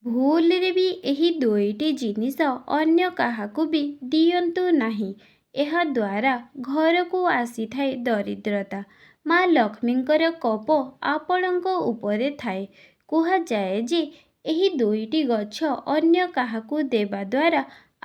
ଭୁଲରେ ବି ଏହି ଦୁଇଟି ଜିନିଷ ଅନ୍ୟ କାହାକୁ ବି ଦିଅନ୍ତୁ ନାହିଁ। ଏହା ଦ୍ୱାରା ଘରକୁ ଆସିଥାଏ ଦରିଦ୍ରତା। ମା ଲକ୍ଷ୍ମୀଙ୍କର କୋପ ଆପଣଙ୍କ ଉପରେ ଥାଏ। କୁହାଯାଏ ଯେ ଏହି ଦୁଇଟି ଗଛ ଅନ୍ୟ କାହାକୁ ଦେବା ଦ୍ୱାରା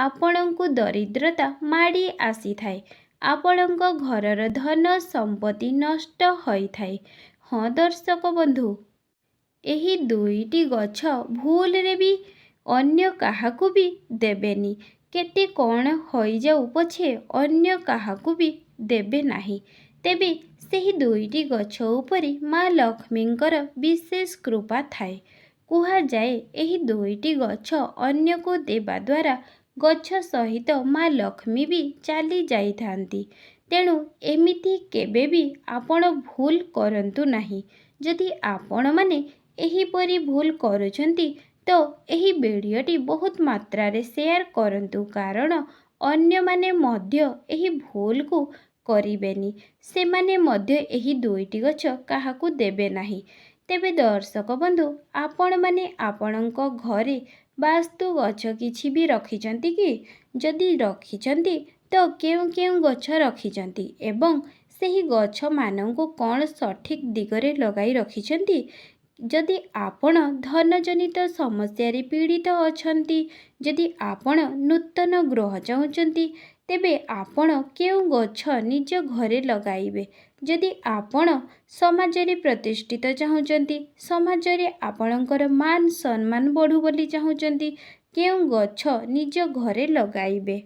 ଆପଣଙ୍କୁ ଦରିଦ୍ରତା ମାଡ଼ି ଆସିଥାଏ। ଆପଣଙ୍କ ଘରର ଧନ ସମ୍ପତ୍ତି ନଷ୍ଟ ହୋଇଥାଏ। ହଁ ଦର୍ଶକ ବନ୍ଧୁ, ଏହି ଦୁଇଟି ଗଛ ଭୁଲରେ ବି ଅନ୍ୟ କାହାକୁ ବି ଦେବେନି। କେତେ କ'ଣ ହୋଇଯାଉ ପଛେ ଅନ୍ୟ କାହାକୁ ବି ଦେବେ ନାହିଁ। ତେବେ ସେହି ଦୁଇଟି ଗଛ ଉପରେ ମା ଲକ୍ଷ୍ମୀଙ୍କର ବିଶେଷ କୃପା ଥାଏ। କୁହାଯାଏ ଏହି ଦୁଇଟି ଗଛ ଅନ୍ୟକୁ ଦେବା ଦ୍ୱାରା ଗଛ ସହିତ ମା ଲକ୍ଷ୍ମୀ ବି ଚାଲି ଯାଇଥାନ୍ତି। ତେଣୁ ଏମିତି କେବେ ବି ଆପଣ ଭୁଲ କରନ୍ତୁ ନାହିଁ। ଯଦି ଆପଣମାନେ ଏହିପରି ଭୁଲ କରୁଛନ୍ତି ତ ଏହି ଭିଡ଼ିଓଟି ବହୁତ ମାତ୍ରାରେ ସେୟାର କରନ୍ତୁ, କାରଣ ଅନ୍ୟମାନେ ମଧ୍ୟ ଏହି ଭୁଲକୁ କରିବେନି। ସେମାନେ ମଧ୍ୟ ଏହି ଦୁଇଟି ଗଛ କାହାକୁ ଦେବେ ନାହିଁ। ତେବେ ଦର୍ଶକ ବନ୍ଧୁ, ଆପଣମାନେ ଆପଣଙ୍କ ଘରେ ବାସ୍ତୁ ଗଛ କିଛି ବି ରଖିଛନ୍ତି କି? ଯଦି ରଖିଛନ୍ତି ତ କେଉଁ କେଉଁ ଗଛ ରଖିଛନ୍ତି ଏବଂ ସେହି ଗଛମାନଙ୍କୁ କ'ଣ ସଠିକ୍ ଦିଗରେ ଲଗାଇ ରଖିଛନ୍ତି? ଯଦି ଆପଣ ଧନଜନିତ ସମସ୍ୟାରେ ପୀଡ଼ିତ ଅଛନ୍ତି, ଯଦି ଆପଣ ନୂତନ ଗୃହ ଚାହୁଁଛନ୍ତି, ତେବେ ଆପଣ କେଉଁ ଗଛ ନିଜ ଘରେ ଲଗାଇବେ? ଯଦି ଆପଣ ସମାଜରେ ପ୍ରତିଷ୍ଠିତ ଚାହୁଁଛନ୍ତି, ସମାଜରେ ଆପଣଙ୍କର ମାନ ସମ୍ମାନ ବଢ଼ୁ ବୋଲି ଚାହୁଁଛନ୍ତି, କେଉଁ ଗଛ ନିଜ ଘରେ ଲଗାଇବେ?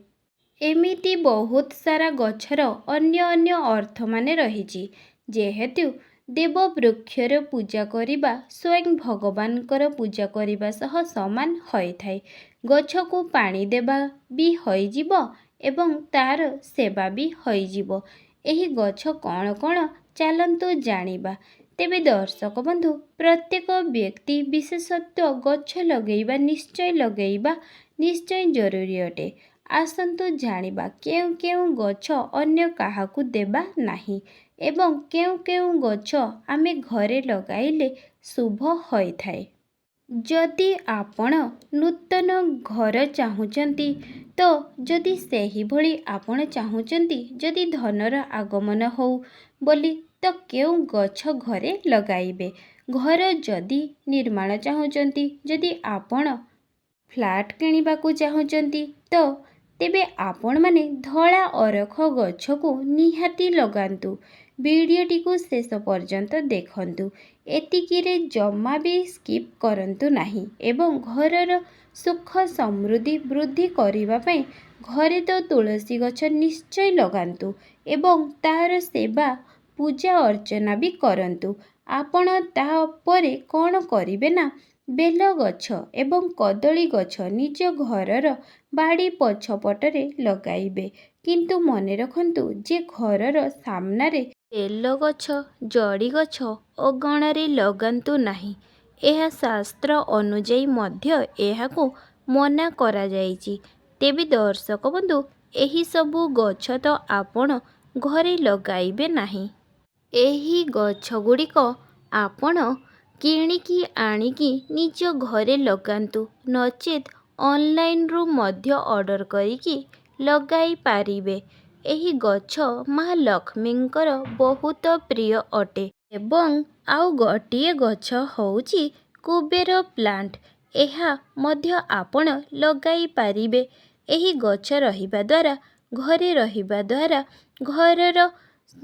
ଏମିତି ବହୁତ ସାରା ଗଛର ଅନ୍ୟ ଅନ୍ୟ ଅର୍ଥମାନେ ରହିଛି। ଯେହେତୁ ଦେବବୃକ୍ଷର ପୂଜା କରିବା ସ୍ୱୟଂ ଭଗବାନଙ୍କର ପୂଜା କରିବା ସହ ସମାନ ହୋଇଥାଏ। ଗଛକୁ ପାଣି ଦେବା ବି ହୋଇଯିବ ଏବଂ ତା'ର ସେବା ବି ହୋଇଯିବ। ଏହି ଗଛ କ'ଣ କ'ଣ ଚାଲନ୍ତୁ ଜାଣିବା। ତେବେ ଦର୍ଶକ ବନ୍ଧୁ, ପ୍ରତ୍ୟେକ ବ୍ୟକ୍ତି ବିଶେଷତ୍ୱ ଗଛ ଲଗାଇବା ନିଶ୍ଚୟ ଜରୁରୀ ଅଟେ। ଆସନ୍ତୁ ଜାଣିବା କେଉଁ କେଉଁ ଗଛ ଅନ୍ୟ କାହାକୁ ଦେବା ନାହିଁ ଏବଂ କେଉଁ କେଉଁ ଗଛ ଆମେ ଘରେ ଲଗାଇଲେ ଶୁଭ ହୋଇଥାଏ। ଯଦି ଆପଣ ନୂତନ ଘର ଚାହୁଁଛନ୍ତି ତ ଯଦି ସେହିଭଳି ଆପଣ ଚାହୁଁଛନ୍ତି ଯଦି ଧନର ଆଗମନ ହେଉ ବୋଲି ତ କେଉଁ ଗଛ ଘରେ ଲଗାଇବେ? ଘର ଯଦି ନିର୍ମାଣ ଚାହୁଁଛନ୍ତି, ଯଦି ଆପଣ ଫ୍ଲାଟ୍ କିଣିବାକୁ ଚାହୁଁଛନ୍ତି ତ ତେବେ ଆପଣମାନେ ଧଳା ଅରଖ ଗଛକୁ ନିହାତି ଲଗାନ୍ତୁ। ଭିଡ଼ିଓଟିକୁ ଶେଷ ପର୍ଯ୍ୟନ୍ତ ଦେଖନ୍ତୁ। ଏତିକିରେ ଜମା ବି ସ୍କିପ୍ କରନ୍ତୁ ନାହିଁ ଏବଂ ଘରର ସୁଖ ସମୃଦ୍ଧି ବୃଦ୍ଧି କରିବା ପାଇଁ ଘରେ ତ ତୁଳସୀ ଗଛ ନିଶ୍ଚୟ ଲଗାନ୍ତୁ ଏବଂ ତା'ର ସେବା ପୂଜା ଅର୍ଚ୍ଚନା ବି କରନ୍ତୁ। ଆପଣ ତାପରେ କ'ଣ କରିବେ ନା ବେଲ ଗଛ ଏବଂ କଦଳୀ ଗଛ ନିଜ ଘରର ବାଡ଼ି ପଛପଟରେ ଲଗାଇବେ। କିନ୍ତୁ ମନେ ରଖନ୍ତୁ ଯେ ଘରର ସାମ୍ନାରେ ବେଲ ଗଛ, ଜଡ଼ି ଗଛ ଅଗଣାରେ ଲଗାନ୍ତୁ ନାହିଁ। ଏହା ଶାସ୍ତ୍ର ଅନୁଯାୟୀ ମଧ୍ୟ ଏହାକୁ ମନା କରାଯାଇଛି। ତେବେ ଦର୍ଶକ ବନ୍ଧୁ, ଏହିସବୁ ଗଛ ତ ଆପଣ ଘରେ ଲଗାଇବେ ନାହିଁ। ଏହି ଗଛଗୁଡ଼ିକ ଆପଣ କିଣିକି ଆଣିକି ନିଜ ଘରେ ଲଗାନ୍ତୁ, ନଚେତ୍ ଅନଲାଇନ୍ରୁ ମଧ୍ୟ ଅର୍ଡ଼ର କରିକି ଲଗାଇ ପାରିବେ। ଏହି ଗଛ ମା ଲକ୍ଷ୍ମୀଙ୍କର ବହୁତ ପ୍ରିୟ ଅଟେ। ଏବଂ ଆଉ ଗୋଟିଏ ଗଛ ହେଉଛି କୁବେର ପ୍ଲାଣ୍ଟ। ଏହା ମଧ୍ୟ ଆପଣ ଲଗାଇ ପାରିବେ। ଏହି ଗଛ ରହିବା ଦ୍ୱାରା ଘରେ ରହିବା ଦ୍ୱାରା ଘରର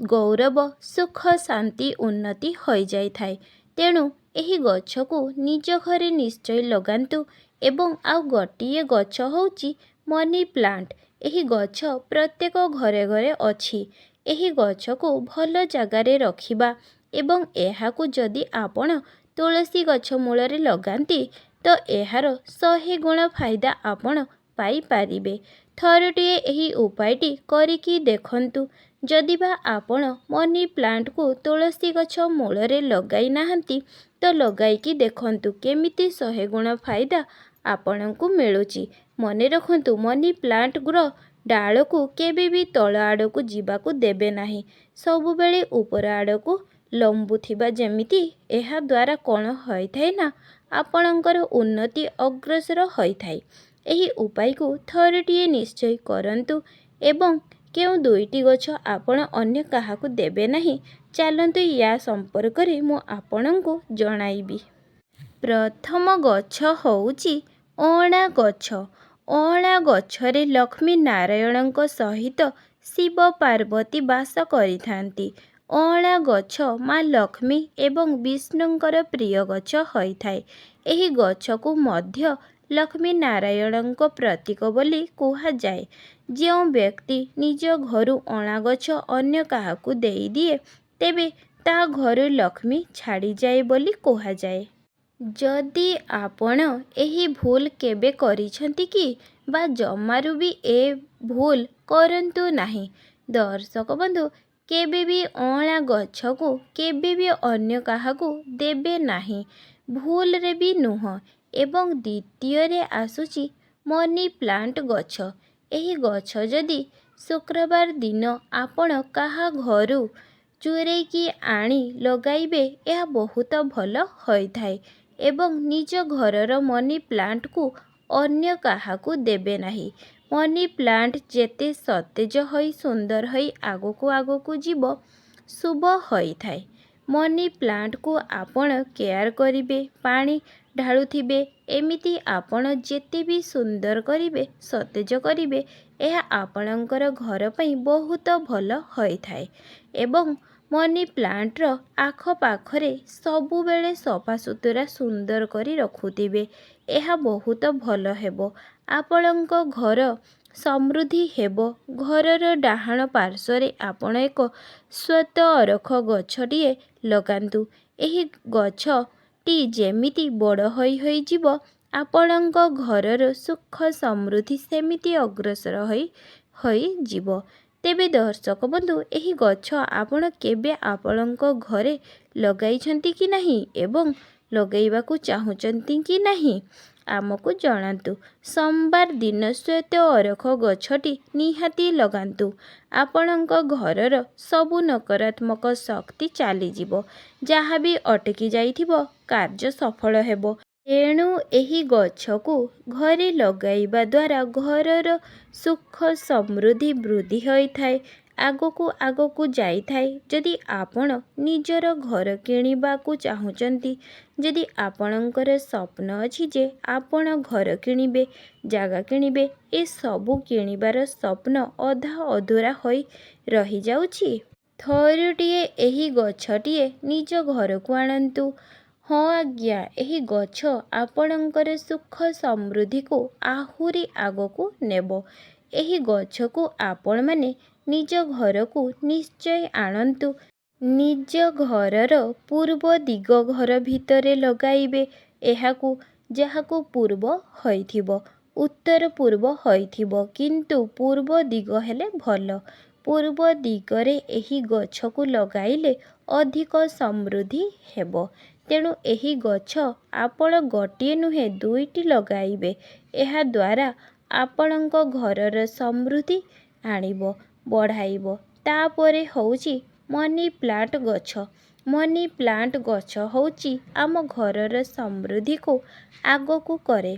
ଗୌରବ, ସୁଖ, ଶାନ୍ତି, ଉନ୍ନତି ହୋଇଯାଇଥାଏ। ତେଣୁ ଏହି ଗଛକୁ ନିଜ ଘରେ ନିଶ୍ଚୟ ଲଗାନ୍ତୁ। ଏବଂ ଆଉ ଗୋଟିଏ ଗଛ ହେଉଛି ମନି ପ୍ଲାଣ୍ଟ। ଏହି ଗଛ ପ୍ରତ୍ୟେକ ଘରେ ଘରେ ଅଛି। ଏହି ଗଛକୁ ଭଲ ଜାଗାରେ ରଖିବା ଏବଂ ଏହାକୁ ଯଦି ଆପଣ ତୁଳସୀ ଗଛ ମୂଳରେ ଲଗାନ୍ତି ତ ଏହାର 100 ଗୁଣ ଫାଇଦା ଆପଣ ପାଇପାରିବେ। ଥରଟିଏ ଏହି ଉପାୟଟି କରିକି ଦେଖନ୍ତୁ। ଯଦିବା ଆପଣ ମନି ପ୍ଲାଣ୍ଟକୁ ତୁଳସୀ ଗଛ ମୂଳରେ ଲଗାଇ ନାହାନ୍ତି ତ ଲଗାଇକି ଦେଖନ୍ତୁ କେମିତି 100 ଗୁଣ ଫାଇଦା ଆପଣଙ୍କୁ ମିଳୁଛି। ମନେ ରଖନ୍ତୁ, ମନି ପ୍ଲାଣ୍ଟର ଡାଳକୁ କେବେ ବି ତଳ ଆଡ଼କୁ ଯିବାକୁ ଦେବେ ନାହିଁ। ସବୁବେଳେ ଉପର ଆଡ଼କୁ ଲମ୍ବୁଥିବା ଯେମିତି। ଏହା ଦ୍ୱାରା କ'ଣ ହୋଇଥାଏ ନା ଆପଣଙ୍କର ଉନ୍ନତି ଅଗ୍ରସର ହୋଇଥାଏ। ଏହି ଉପାୟକୁ ଥରଟିଏ ନିଶ୍ଚୟ କରନ୍ତୁ ଏବଂ କେଉଁ 2ଟି ଗଛ ଆପଣ ଅନ୍ୟ କାହାକୁ ଦେବେ ନାହିଁ, ଚାଲନ୍ତୁ ୟା ସମ୍ପର୍କରେ ମୁଁ ଆପଣଙ୍କୁ ଜଣାଇବି। ପ୍ରଥମ ଗଛ ହେଉଛି ଅଁଳା ଗଛ। ଅଁଳା ଗଛରେ ଲକ୍ଷ୍ମୀ ନାରାୟଣଙ୍କ ସହିତ ଶିବ ପାର୍ବତୀ ବାସ କରିଥାନ୍ତି। ଅଁଳା ଗଛ ମା ଲକ୍ଷ୍ମୀ ଏବଂ ବିଷ୍ଣୁଙ୍କର ପ୍ରିୟ ଗଛ ହୋଇଥାଏ। ଏହି ଗଛକୁ ମଧ୍ୟ ଲକ୍ଷ୍ମୀ ନାରାୟଣଙ୍କ ପ୍ରତୀକ ବୋଲି କୁହାଯାଏ। ଯେଉଁ ବ୍ୟକ୍ତି ନିଜ ଘରୁ ଅଁଳା ଗଛ ଅନ୍ୟ କାହାକୁ ଦେଇଦିଏ, ତେବେ ତା ଘରୁ ଲକ୍ଷ୍ମୀ ଛାଡ଼ିଯାଏ ବୋଲି କୁହାଯାଏ। ଯଦି ଆପଣ ଏହି ଭୁଲ କେବେ କରିଛନ୍ତି କି, ବା ଜମାରୁ ବି ଏ ଭୁଲ କରନ୍ତୁ ନାହିଁ। ଦର୍ଶକ ବନ୍ଧୁ, କେବେ ବି ଅଁଳା ଗଛକୁ କେବେ ବି ଅନ୍ୟ କାହାକୁ ଦେବେ ନାହିଁ, ଭୁଲରେ ବି ନୁହଁ। ଏବଂ ଦ୍ୱିତୀୟରେ ଆସୁଛି ମନି ପ୍ଲାଣ୍ଟ ଗଛ। ଏହି ଗଛ ଯଦି ଶୁକ୍ରବାର ଦିନ ଆପଣ କାହା ଘରୁ ଚୋରେଇକି ଆଣି ଲଗାଇବେ, ଏହା ବହୁତ ଭଲ ହୋଇଥାଏ। ଏବଂ ନିଜ ଘରର ମନି ପ୍ଲାଣ୍ଟକୁ ଅନ୍ୟ କାହାକୁ ଦେବେ ନାହିଁ। ମନି ପ୍ଲାଣ୍ଟ ଯେତେ ସତେଜ ହୋଇ ସୁନ୍ଦର ହୋଇ ଆଗକୁ ଆଗକୁ ଯିବ, ଶୁଭ ହୋଇଥାଏ। ମନି ପ୍ଲାଣ୍ଟକୁ ଆପଣ କେୟାର କରିବେ, ପାଣି ଢାଳୁଥିବେ। ଏମିତି ଆପଣ ଯେତେ ବି ସୁନ୍ଦର କରିବେ, ସତେଜ କରିବେ, ଏହା ଆପଣଙ୍କର ଘର ପାଇଁ ବହୁତ ଭଲ ହୋଇଥାଏ। ଏବଂ ମନି ପ୍ଲାଣ୍ଟର ଆଖପାଖରେ ସବୁବେଳେ ସଫାସୁତୁରା ସୁନ୍ଦର କରି ରଖୁଥିବେ। ଏହା ବହୁତ ଭଲ ହେବ। ଆପଣଙ୍କ ଘର ସମୃଦ୍ଧି ହେବ। ଘରର ଡାହାଣ ପାର୍ଶ୍ୱରେ ଆପଣ ଏକ ଶ୍ଵେତ ଅରଖ ଗଛଟିଏ ଲଗାନ୍ତୁ। ଏହି ଗଛଟି ଯେମିତି ବଡ଼ ହୋଇ ଆପଣଙ୍କ ଘରର ସୁଖ ସମୃଦ୍ଧି ସେମିତି ଅଗ୍ରସର ହୋଇଯିବ। ତେବେ ଦର୍ଶକ ବନ୍ଧୁ, ଏହି ଗଛ ଆପଣ କେବେ ଆପଣଙ୍କ ଘରେ ଲଗାଇଛନ୍ତି କି ନାହିଁ ଏବଂ ଲଗାଇବାକୁ ଚାହୁଁଛନ୍ତି କି ନାହିଁ, ଆମକୁ ଜଣାନ୍ତୁ। ସୋମବାର ଦିନ ଶ୍ଵେତ ଅରଖ ଗଛଟି ନିହାତି ଲଗାନ୍ତୁ। ଆପଣଙ୍କ ଘରର ସବୁ ନକାରାତ୍ମକ ଶକ୍ତି ଚାଲିଯିବ। ଯାହା ବି ଅଟକି ଯାଇଥିବ, କାର୍ଯ୍ୟ ସଫଳ ହେବ। ତେଣୁ ଏହି ଗଛକୁ ଘରେ ଲଗାଇବା ଦ୍ୱାରା ଘରର ସୁଖ ସମୃଦ୍ଧି ବୃଦ୍ଧି ହୋଇଥାଏ, ଆଗକୁ ଆଗକୁ ଯାଇଥାଏ। ଯଦି ଆପଣ ନିଜର ଘର କିଣିବାକୁ ଚାହୁଁଛନ୍ତି, ଯଦି ଆପଣଙ୍କର ସ୍ୱପ୍ନ ଅଛି ଯେ ଆପଣ ଘର କିଣିବେ, ଜାଗା କିଣିବେ, ଏସବୁ କିଣିବାର ସ୍ୱପ୍ନ ଅଧା ଅଧୁରା ହୋଇ ରହିଯାଉଛି, ଥରୁଟିଏ ଏହି ଗଛଟିଏ ନିଜ ଘରକୁ ଆଣନ୍ତୁ। ହଁ ଆଜ୍ଞା, ଏହି ଗଛ ଆପଣଙ୍କର ସୁଖ ସମୃଦ୍ଧିକୁ ଆହୁରି ଆଗକୁ ନେବ। ଏହି ଗଛକୁ ଆପଣମାନେ ନିଜ ଘରକୁ ନିଶ୍ଚୟ ଆଣନ୍ତୁ। ନିଜ ଘରର ପୂର୍ବ ଦିଗ ଘର ଭିତରେ ଲଗାଇବେ। ଯାହାକୁ ପୂର୍ବ ହୋଇଥିବ, ଉତ୍ତର ପୂର୍ବ ହୋଇଥିବ, କିନ୍ତୁ ପୂର୍ବ ଦିଗ ହେଲେ ଭଲ। ପୂର୍ବ ଦିଗରେ ଏହି ଗଛକୁ ଲଗାଇଲେ ଅଧିକ ସମୃଦ୍ଧି ହେବ। ତେଣୁ ଏହି ଗଛ ଆପଣ ଗୋଟିଏ ନୁହେଁ 2ଟି ଲଗାଇବେ। ଏହାଦ୍ୱାରା ଆପଣଙ୍କ ଘରର ସମୃଦ୍ଧି ଆଣିବ, ବଢ଼ାଇବ। ତାପରେ ହେଉଛି ମନି ପ୍ଲାଣ୍ଟ ଗଛ। ମନି ପ୍ଲାଣ୍ଟ ଗଛ ହେଉଛି ଆମ ଘରର ସମୃଦ୍ଧିକୁ ଆଗକୁ କରେ,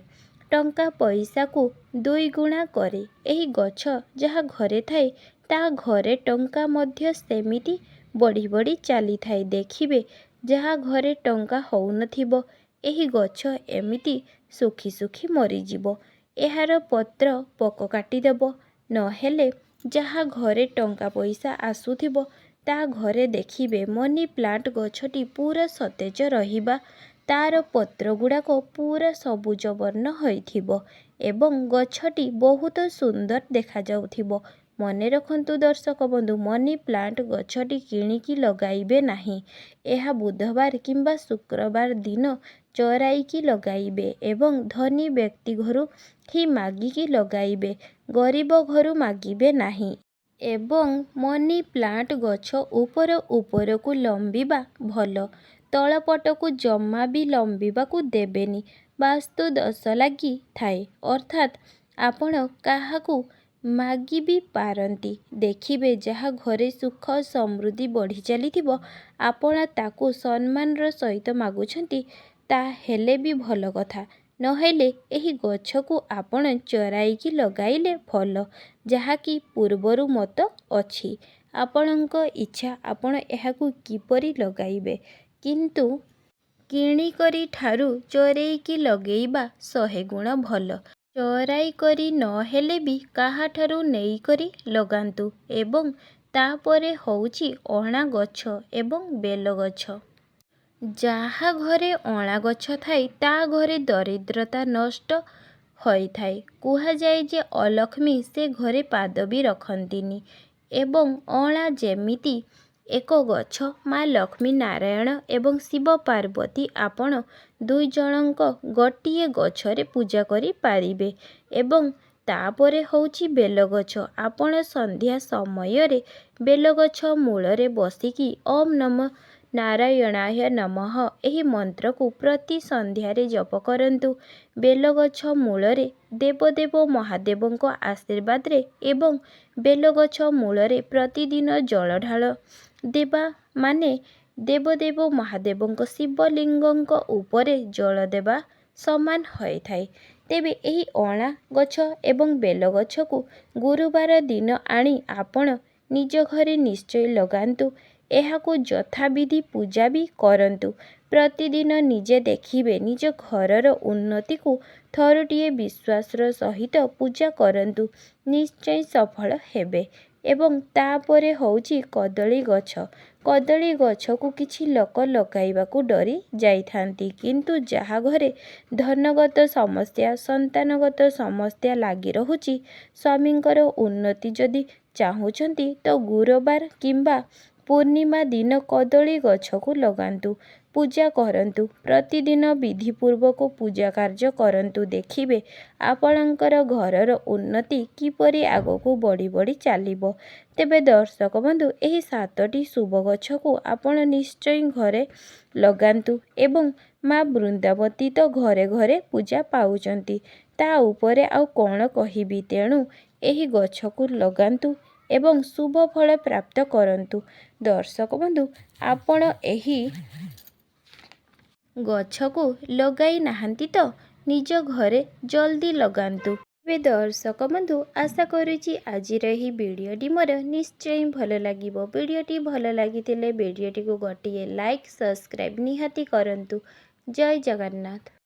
ଟଙ୍କା ପଇସାକୁ 2 ଗୁଣା କରେ। ଏହି ଗଛ ଯାହା ଘରେ ଥାଏ, ତା ଘରେ ଟଙ୍କା ମଧ୍ୟ ସେମିତି ବଢ଼ି ବଢ଼ି ଚାଲିଥାଏ। ଦେଖିବେ, ଯାହା ଘରେ ଟଙ୍କା ହେଉନଥିବ, ଏହି ଗଛ ଏମିତି ଶୁଖି ଶୁଖି ମରିଯିବ। ଏହାର ପତ୍ର ପୋକ କାଟିଦେବ। ନହେଲେ ଯାହା ଘରେ ଟଙ୍କା ପଇସା ଆସୁଥିବ, ତା ଘରେ ଦେଖିବେ ମନି ପ୍ଲାଣ୍ଟ ଗଛଟି ପୁରା ସତେଜ ରହିବା, ତାର ପତ୍ର ଗୁଡ଼ାକ ପୁରା ସବୁଜ ବର୍ଣ୍ଣ ହୋଇଥିବ ଏବଂ ଗଛଟି ବହୁତ ସୁନ୍ଦର ଦେଖାଯାଉଥିବ। ମନେ ରଖନ୍ତୁ ଦର୍ଶକ ବନ୍ଧୁ, ମନି ପ୍ଲାଣ୍ଟ ଗଛଟି କିଣିକି ଲଗାଇବେ ନାହିଁ। ଏହା ବୁଧବାର କିମ୍ବା ଶୁକ୍ରବାର ଦିନ ଚୋରାଇକି ଲଗାଇବେ ଏବଂ ଧନୀ ବ୍ୟକ୍ତି ଘରୁ ହିଁ ମାଗିକି ଲଗାଇବେ, ଗରିବ ଘରୁ ମାଗିବେ ନାହିଁ। ଏବଂ ମନି ପ୍ଲାଣ୍ଟ ଗଛ ଉପରକୁ ଲମ୍ବିବା ଭଲ, ତଳପଟକୁ ଜମା ବି ଲମ୍ବିବାକୁ ଦେବେନି। ବାସ୍ତୁ ଦୋଷ ଲାଗିଥାଏ, ଅର୍ଥାତ୍ ଆପଣ କାହାକୁ ମାଗି ବି ପାରନ୍ତି। ଦେଖିବେ, ଯାହା ଘରେ ସୁଖ ସମୃଦ୍ଧି ବଢ଼ି ଚାଲିଥିବ, ଆପଣ ତାକୁ ସମ୍ମାନର ସହିତ ମାଗୁଛନ୍ତି, ତାହେଲେ ବି ଭଲ କଥା। ନହେଲେ ଏହି ଗଛକୁ ଆପଣ ଚରାଇକି ଲଗାଇଲେ ଭଲ, ଯାହାକି ପୂର୍ବରୁ ମତ ଅଛି। ଆପଣଙ୍କ ଇଚ୍ଛା ଆପଣ ଏହାକୁ କିପରି ଲଗାଇବେ। କିନ୍ତୁ କିଣିକରି ଠାରୁ ଚରେଇକି ଲଗେଇବା 100 ଗୁଣ ଭଲ। ଚରାଇ କରି ନହେଲେ ବି କାହାଠାରୁ ନେଇକରି ଲଗାନ୍ତୁ। ଏବଂ ତାପରେ ହେଉଛି ଅଁଳା ଗଛ ଏବଂ ବେଲଗଛ। ଯାହା ଘରେ ଅଁଳା ଗଛ ଥାଏ ତା ଘରେ ଦରିଦ୍ରତା ନଷ୍ଟ ହୋଇଥାଏ। କୁହାଯାଏ ଯେ ଅଲକ୍ଷ୍ମୀ ସେ ଘରେ ପାଦ ବି ରଖନ୍ତିନି। ଏବଂ ଅଁଳା ଯେମିତି ଏକ ଗଛ, ମା ଲକ୍ଷ୍ମୀ ନାରାୟଣ ଏବଂ ଶିବ ପାର୍ବତୀ ଆପଣ ଦୁଇଜଣଙ୍କ ଗୋଟିଏ ଗଛରେ ପୂଜା କରିପାରିବେ। ଏବଂ ତାପରେ ହେଉଛି ବେଲଗଛ। ଆପଣ ସନ୍ଧ୍ୟା ସମୟରେ ବେଲଗଛ ମୂଳରେ ବସିକି ଓମ୍ ନମଃ ନାରାୟଣାୟ ନମଃ ଏହି ମନ୍ତ୍ରକୁ ପ୍ରତି ସନ୍ଧ୍ୟାରେ ଜପ କରନ୍ତୁ। ବେଲଗଛ ମୂଳରେ ଦେବଦେବ ମହାଦେବଙ୍କ ଆଶୀର୍ବାଦରେ ଏବଂ ବେଲଗଛ ମୂଳରେ ପ୍ରତିଦିନ ଜଳ ଢାଳ ଦେବା ମାନେ ଦେବଦେବ ମହାଦେବଙ୍କ ଶିବଲିଙ୍ଗଙ୍କ ଉପରେ ଜଳ ଦେବା ସମାନ ହୋଇଥାଏ। ତେବେ ଏହି ଅଁଳା ଗଛ ଏବଂ ବେଲଗଛକୁ ଗୁରୁବାର ଦିନ ଆଣି ଆପଣ ନିଜ ଘରେ ନିଶ୍ଚୟ ଲଗାନ୍ତୁ। ଏହାକୁ ଯଥାବିଧି ପୂଜା ବି କରନ୍ତୁ। ପ୍ରତିଦିନ ନିଜେ ଦେଖିବେ ନିଜ ଘରର ଉନ୍ନତିକୁ ଥରୁଟିଏ ବିଶ୍ୱାସର ସହିତ ପୂଜା କରନ୍ତୁ, ନିଶ୍ଚୟ ସଫଳ ହେବେ। ଏବଂ ତାପରେ ହେଉଛି କଦଳୀ ଗଛ। କଦଳୀ ଗଛକୁ କିଛି ଲୋକ ଲଗାଇବାକୁ ଡରି ଯାଇଥାନ୍ତି। କିନ୍ତୁ ଯାହା ଘରେ ଧନଗତ ସମସ୍ୟା, ସନ୍ତାନଗତ ସମସ୍ୟା ଲାଗି ରହୁଛି, ସ୍ୱାମୀଙ୍କର ଉନ୍ନତି ଯଦି ଚାହୁଁଛନ୍ତି ତ ଗୁରୁବାର କିମ୍ବା ପୂର୍ଣ୍ଣିମା ଦିନ କଦଳୀ ଗଛକୁ ଲଗାନ୍ତୁ, ପୂଜା କରନ୍ତୁ। ପ୍ରତିଦିନ ବିଧିପୂର୍ବକ ପୂଜା କାର୍ଯ୍ୟ କରନ୍ତୁ। ଦେଖିବେ ଆପଣଙ୍କର ଘରର ଉନ୍ନତି କିପରି ଆଗକୁ ବଢ଼ି ବଢ଼ି ଚାଲିବ। ତେବେ ଦର୍ଶକ ବନ୍ଧୁ, ଏହି 7ଟି ଶୁଭ ଗଛକୁ ଆପଣ ନିଶ୍ଚୟ ଘରେ ଲଗାନ୍ତୁ। ଏବଂ ମା ବୃନ୍ଦାବତୀ ତ ଘରେ ଘରେ ପୂଜା ପାଉଛନ୍ତି, ତା ଉପରେ ଆଉ କ'ଣ କହିବି। ତେଣୁ ଏହି ଗଛକୁ ଲଗାନ୍ତୁ ଏବଂ ଶୁଭ ଫଳ ପ୍ରାପ୍ତ କରନ୍ତୁ। ଦର୍ଶକ ବନ୍ଧୁ, ଆପଣ ଏହି ଗଛକୁ ଲଗାଇ ନାହାନ୍ତି ତ ନିଜ ଘରେ ଜଲ୍ଦି ଲଗାନ୍ତୁ। ତେବେ ଦର୍ଶକ ବନ୍ଧୁ, ଆଶା କରୁଛି ଆଜିର ଏହି ଭିଡ଼ିଓଟି ମୋର ନିଶ୍ଚୟ ଭଲ ଲାଗିବ। ଭିଡ଼ିଓଟି ଭଲ ଲାଗିଥିଲେ ଭିଡ଼ିଓଟିକୁ ଗୋଟିଏ ଲାଇକ୍, ସବସ୍କ୍ରାଇବ୍ ନିହାତି କରନ୍ତୁ। ଜୟ ଜଗନ୍ନାଥ।